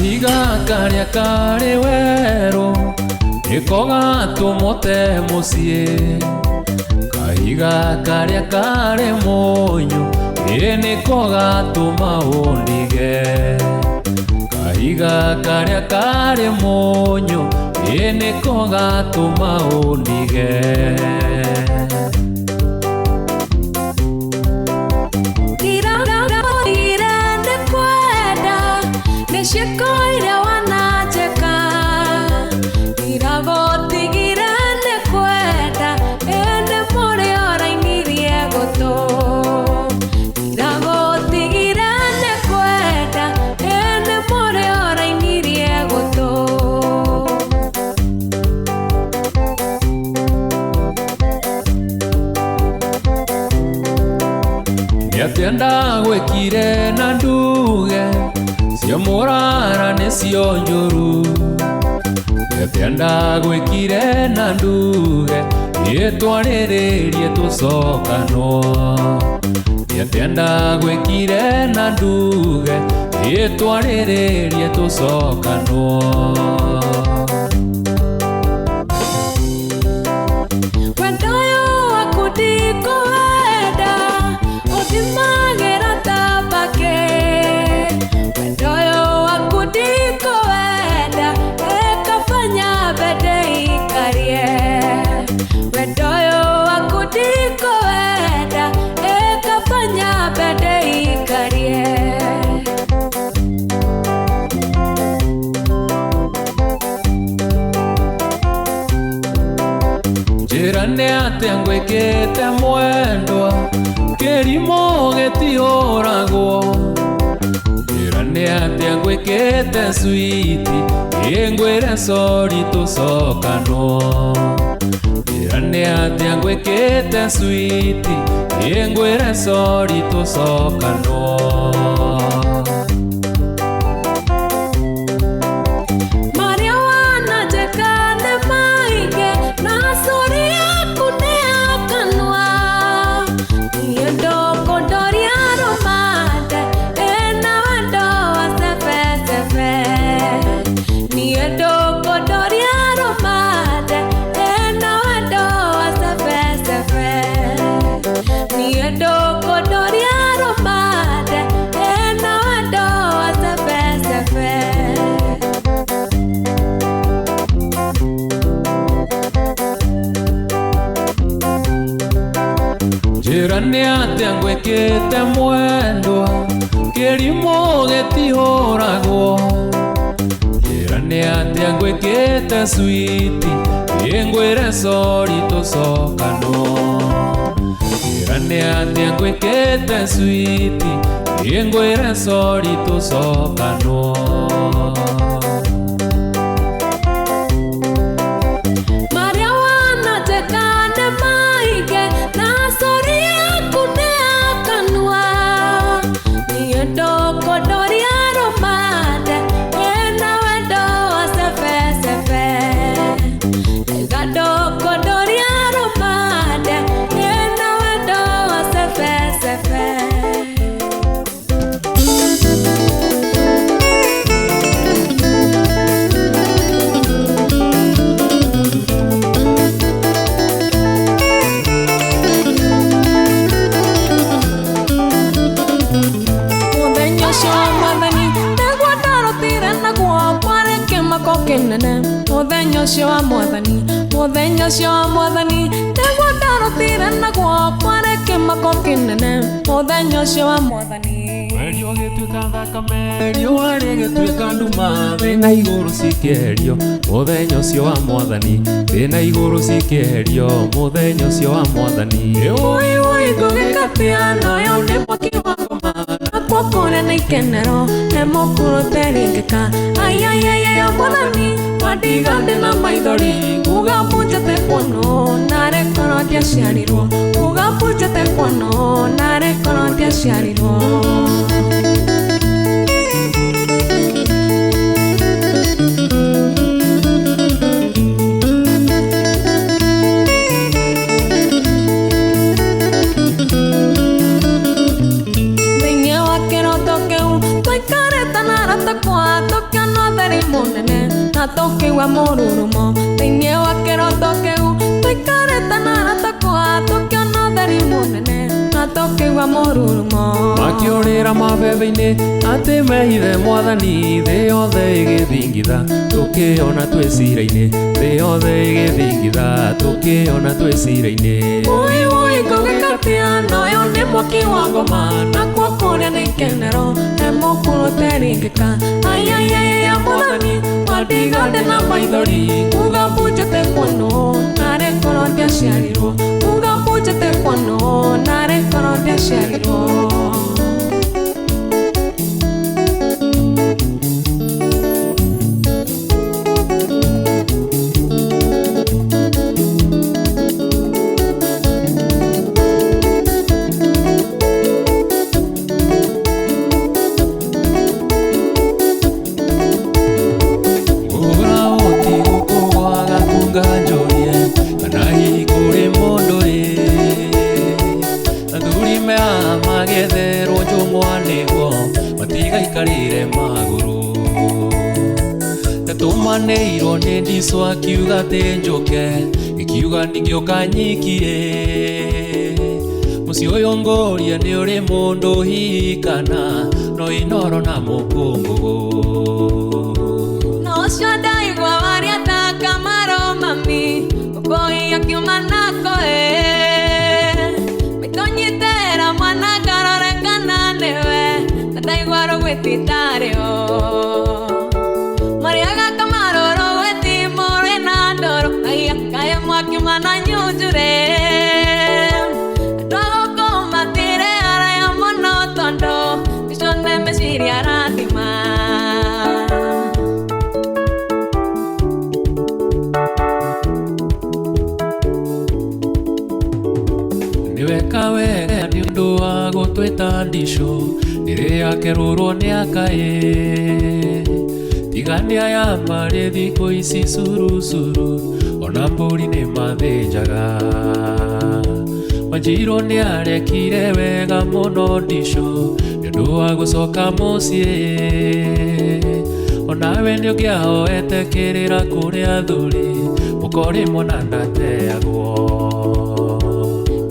Kahiga karĩa karĩ werũ nĩko gatũmũte mũciĩ. Kahiga karĩa karĩ mũnyũ nĩko gatũma ũndige. Kahiga karĩa karĩ mũnyũ nĩko gatũma ũndige. Nĩciĩkoire wananjĩka iragotigire nĩ kwenda ĩndĩ mũrĩ orainirie gũtũ. Iragotigire nĩ kwenda ĩndĩ mũrĩ orainirie gũtũ. Nĩatĩenda gwĩkire na nduge cia mũrara nĩcio njũru. Nĩatĩenda gwĩkire na nduge ĩtwarĩrĩrie tũcokanwo. Nĩatĩenda gwĩkire na nduge ĩtwarĩrĩrie tũcokanwo. Wendo ũyũ waku ndikũwenda ũthimagĩra ta mbakĩ. Wendo ũyũ waku ndikũwenda ĩkafanya mbende ikarie. Wendo ũyũ waku ndikũwenda ĩkafanya mbende ikarie. Njĩra nĩatĩa ngwĩkĩte mwendwa kĩrimũ gĩtihũragwo. Njĩra nĩatĩa ngwĩkĩte switi ngwĩre sorry tũcokanwo. Njĩra nĩatĩa ngwĩkĩte switi ngwĩre sorry tũcokanwo. Marĩa wananjĩka nĩ maingĩ na sorry yaku nĩ ya kanua. Niĩ ndũkũndoria rũmande ĩna wendo wa cebecebe. Niĩ ndũkũndoria rũmande ĩna wendo wa cebecebe. Niĩ ndũkũndoria rũmande ĩna wendo wa cebecebe. Njĩra nĩatĩa ngwĩkĩte mwendwa kĩrimũ gĩtihũragwo. Njĩra nĩatĩa ngwĩkĩte switi ngwĩre sorry tũcokanwo. Njĩra nĩatĩa ngwĩkĩte switi ngwĩre sorry tũcokanwo. Marĩa wananjĩka nĩ maingĩ na sorry yaku nĩ ya kanua. Niĩ ndũkũndoria rũmande ĩna wendo wa cebecebe. Ĩga ndũkũndoria rũmande ĩna wendo wa cebecebe. Mũthenya ũcio wa Mwathani nĩguo ndarutire naguo mwarĩke mako kĩnene. Mũthenya ũcio wa Mwathani, mũthenya ũcio wa Mwathani nĩguo ndarutire naguo mwarĩke mako kĩnene. Mũthenya ũcio wa Mwathani Werio gĩtuĩka thakame, riũa rĩgĩtuĩka nduma, thĩ na igũrũ cikĩeherio. Mũthenya ũcio wa Mwathani, thĩ na igũrũ cikĩeherio. Mũthenya ũcio wa Mwathani. Ĩũĩ ngũgĩkatia nayo nĩ mwaki wa ngoma. Nakwo kũrĩa nĩ ikenero nĩ mũkũrũte rĩngĩka. Ayayaya Mwathani wandiga ndĩ na maithori. Uga bunjĩte kuono narĩ korwo ndiaciarirwo. Uga bunjĩte kuono narĩ korwo ndiaciarirwo. Thĩinĩ wa kĩroto kĩu tũikarĩte na arata kwa tũkĩona makĩigua mũrurumo makĩũrĩra mabebe-inĩ atĩ mehithe Mwathani thĩ yothe ĩgĩthingitha tũkĩona twĩ cira-inĩ thĩ yothe ĩgĩthingitha tũkĩona twĩ cira-inĩ ngũgĩkatia noyo nĩ mwaki wa ngoma nakuo kũrĩa nĩ ikenero nemũkũrũ teringĩka ayayaya Mwathani wandiga ndĩ na maithori kuga bunjĩte kwano narĩ korwo ndiaciarirwo kuga bunjĩte kwano narĩ korwo ndiaciarirwo Tumaneirwo nĩ ndicwa kiuga tĩ njũke gĩkiuga ningĩũka nyikie mũciĩ ũyũ ngũria nĩ ũrĩ mũndũ hikana no inoro na mũkũngũgũ no ũcio ndaigua waria ta Kamaro mami ũkũi akiuma nako mĩtonyitera mwana ngarorengana nĩwe na ndaigua rũgwĩti tarĩo Kimana nyujure Dogo matire araya mono tondo Tishone mesiri aratima Niweka wega ni undu wa gũtwĩta ndicũ rĩrĩa kerũrwo nĩ akaĩ tigania ya marĩ thikũ ici curusuru ona mbũri nĩ mathĩnjaga Wanjirũ nĩ arekire wega mũno ndicũ nĩ ũndũ wa gũcoka mũciĩ onawe nĩ ũngĩahoete kĩrĩra kũrĩa athuri mũkorĩmwo na ndateagwo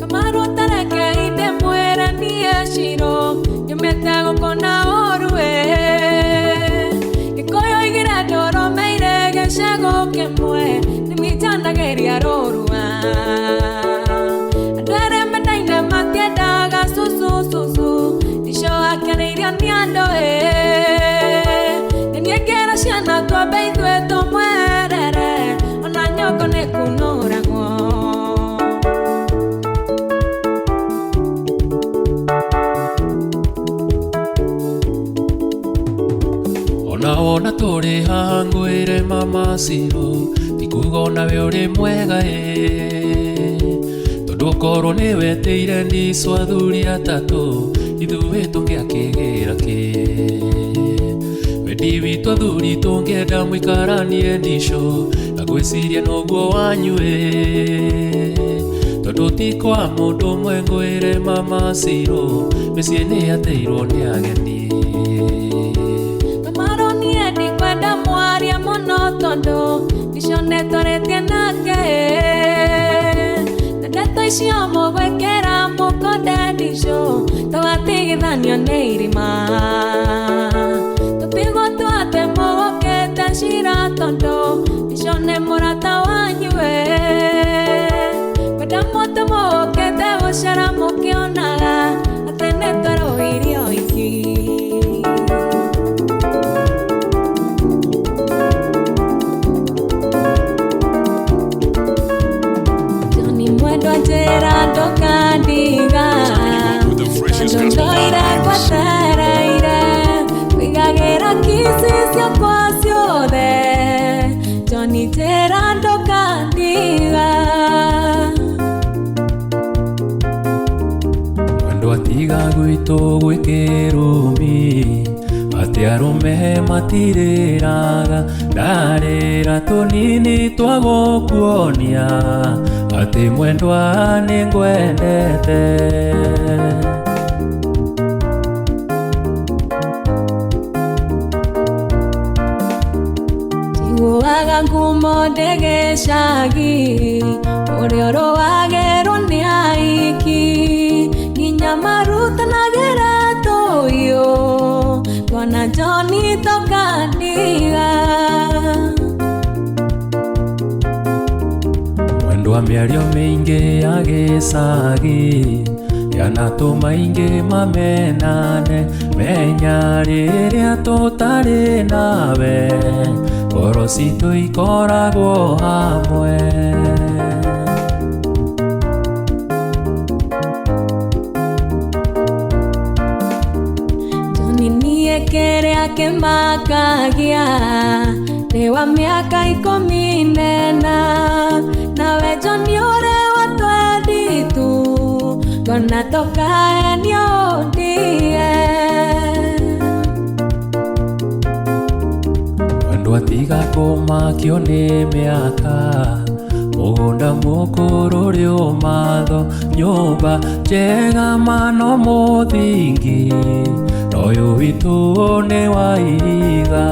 Kamaro tarekeire mwĩre niĩ Shiro nyumĩte gũkona ũrue Gĩkũyũ igĩre ndũrũmeire gĩcegũ kĩmwe Nĩmĩtanagĩria rũrua Andũ erĩ mendaine matiendaga cucu Ndicũ akeneirio nĩ andũ Nĩniĩngĩra ciana twambe ithuĩ tũmwerere Ona nyongo nĩ kunũragwo Ona tũrĩ haha ngwĩre mama Shiro kuga onawe ũrĩ mwega tondũ korwo nĩ wetĩire ndicũ athuri atatũ ithuĩ tũngĩakĩgĩra kĩ wendi witũ athuri tũngĩenda mũikaranie ndicũ na gwĩciria noguo wanyu tondũ ti kwa mũndũ ũmwe ngwĩre mama Shiro mĩciĩ nĩ yatĩirwo nĩ ageni Kamaro niĩ ndikwenda mwaria mũno tondũ Nĩtũrĩtie nake na ndeto icio mũgwĩkĩra mũkonde ndicũ tũgatigithanio nĩ irima tũtigwo tuate mũgũkĩte cira tondũ ndicũ nĩ mũrata wanyu kwenda mũndũ mũgũkĩte gũcera mũkĩonaga atĩ nĩtũrũirio iki Njĩra ndũkandiga ndũndoire ngwetereire wĩigagĩra kisi ciakwa ciothe Johnny njĩra ndũkandiga Mwendwa atiga gwitũ gwĩkĩrũmi atĩ arũme matirĩraga ndarĩra tũnini twa gũkuonia atĩ mwendwa nĩ ngwendete Tiguaga ngumo ndĩgĩcagi ũrĩa ũrũagĩrwo nĩ aiki nginya maru andũ a mĩario mĩingĩ ya gĩcagi yanatũma ingĩ mamenane, menya rĩrĩa tũtarĩ nawe ngoro citũ ikoragwo hamwe. Kĩrĩa kĩmakagia nĩ wa mĩaka 14, nawe John ũrĩ wa twenditũ, ngona tũkaenio ndie. Andũ atiga kũmakio nĩ mĩaka, mũgũnda mũkũrũ ũrĩ ũmatho, nyũmba njega mano mũthingi, ũyũ witũ nĩ wa ihiga.